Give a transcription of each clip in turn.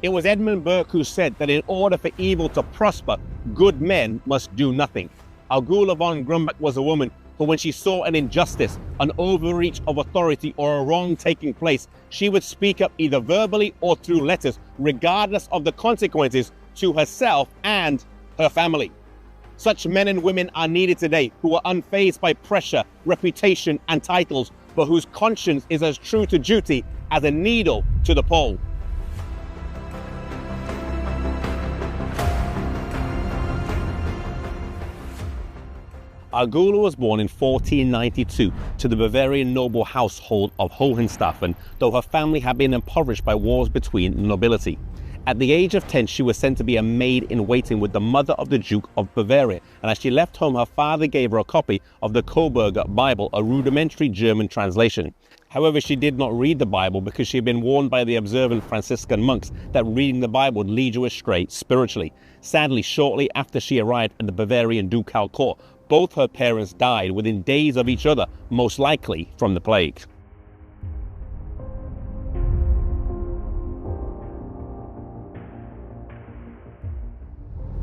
It was Edmund Burke who said that in order for evil to prosper, good men must do nothing. Argula von Grumbach was a woman who, when she saw an injustice, an overreach of authority, or a wrong taking place, she would speak up either verbally or through letters, regardless of the consequences to herself and her family. Such men and women are needed today, who are unfazed by pressure, reputation, and titles, but whose conscience is as true to duty as a needle to the pole. Argula was born in 1492 to the Bavarian noble household of Hohenstaufen, though her family had been impoverished by wars between the nobility. At the age of 10, she was sent to be a maid-in-waiting with the mother of the Duke of Bavaria, and as she left home, her father gave her a copy of the Coburger Bible, a rudimentary German translation. However, she did not read the Bible because she had been warned by the observant Franciscan monks that reading the Bible would lead you astray spiritually. Sadly, shortly after she arrived at the Bavarian ducal court, both her parents died within days of each other, most likely from the plague.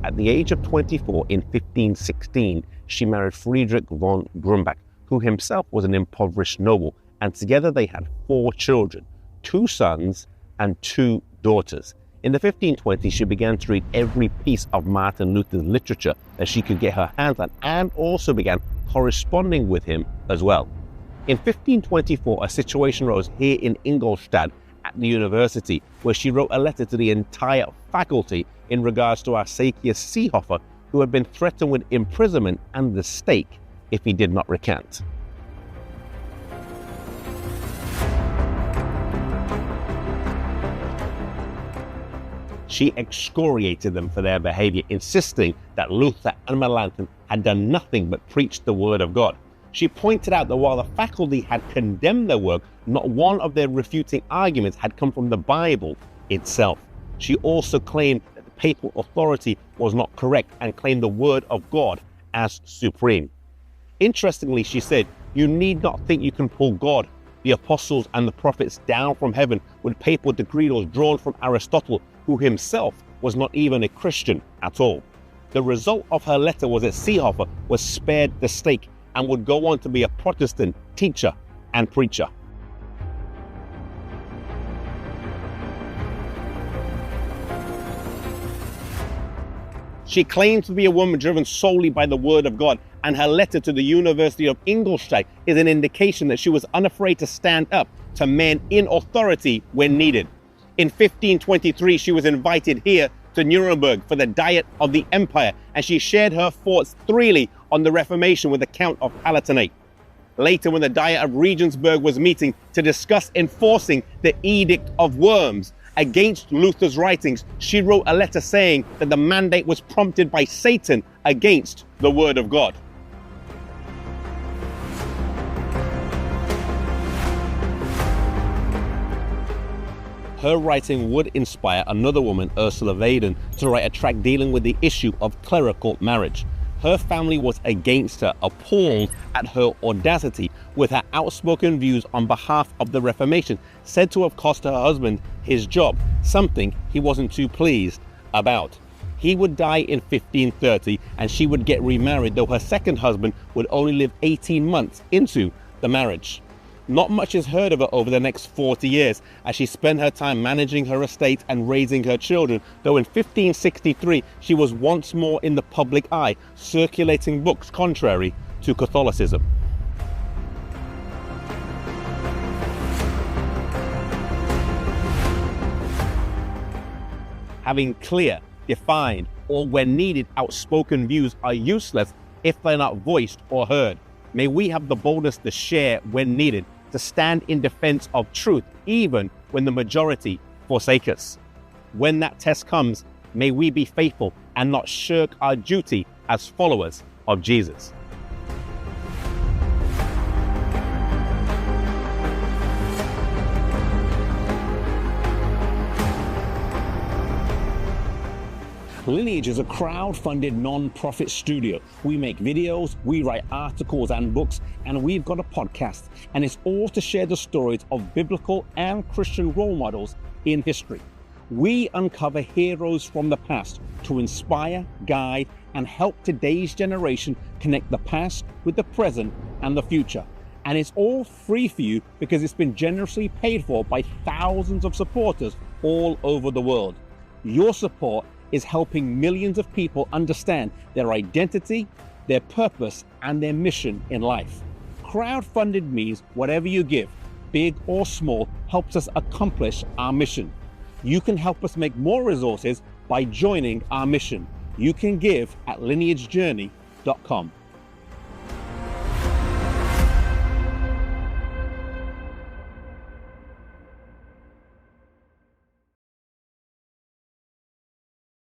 At the age of 24 in 1516, she married Friedrich von Grumbach, who himself was an impoverished noble, and together they had 4 children, 2 sons and 2 daughters. In the 1520s, she began to read every piece of Martin Luther's literature that she could get her hands on, and also began corresponding with him as well. In 1524, a situation arose here in Ingolstadt at the university, where she wrote a letter to the entire faculty in regards to Arsacius Seehofer, who had been threatened with imprisonment and the stake if he did not recant. She excoriated them for their behavior, insisting that Luther and Melanchthon had done nothing but preach the word of God. She pointed out that while the faculty had condemned their work, not one of their refuting arguments had come from the Bible itself. She also claimed that the papal authority was not correct and claimed the word of God as supreme. Interestingly, she said, "You need not think you can pull God, the apostles and the prophets down from heaven with papal decretals drawn from Aristotle, who himself was not even a Christian at all." The result of her letter was that Seehofer was spared the stake and would go on to be a Protestant teacher and preacher. She claimed to be a woman driven solely by the word of God, and her letter to the University of Ingolstadt is an indication that she was unafraid to stand up to men in authority when needed. In 1523, she was invited here to Nuremberg for the Diet of the Empire, and she shared her thoughts freely on the Reformation with the Count of Palatinate. Later, when the Diet of Regensburg was meeting to discuss enforcing the Edict of Worms against Luther's writings, she wrote a letter saying that the mandate was prompted by Satan against the Word of God. Her writing would inspire another woman, Ursula Weiden, to write a tract dealing with the issue of clerical marriage. Her family was against her, appalled at her audacity, with her outspoken views on behalf of the Reformation, said to have cost her husband his job, something he wasn't too pleased about. He would die in 1530 and she would get remarried, though her second husband would only live 18 months into the marriage. Not much is heard of her over the next 40 years, as she spent her time managing her estate and raising her children, though in 1563 she was once more in the public eye, circulating books contrary to Catholicism. Having clear, defined, or when needed, outspoken views are useless if they're not voiced or heard. May we have the boldness to share when needed, to stand in defense of truth, even when the majority forsake us. When that test comes, may we be faithful and not shirk our duty as followers of Jesus. Lineage is a crowd-funded non-profit studio. We make videos, we write articles and books, and we've got a podcast. And it's all to share the stories of biblical and Christian role models in history. We uncover heroes from the past to inspire, guide, and help today's generation connect the past with the present and the future. And it's all free for you because it's been generously paid for by thousands of supporters all over the world. Your support is helping millions of people understand their identity, their purpose, and their mission in life. Crowdfunded means whatever you give, big or small, helps us accomplish our mission. You can help us make more resources by joining our mission. You can give at lineagejourney.com.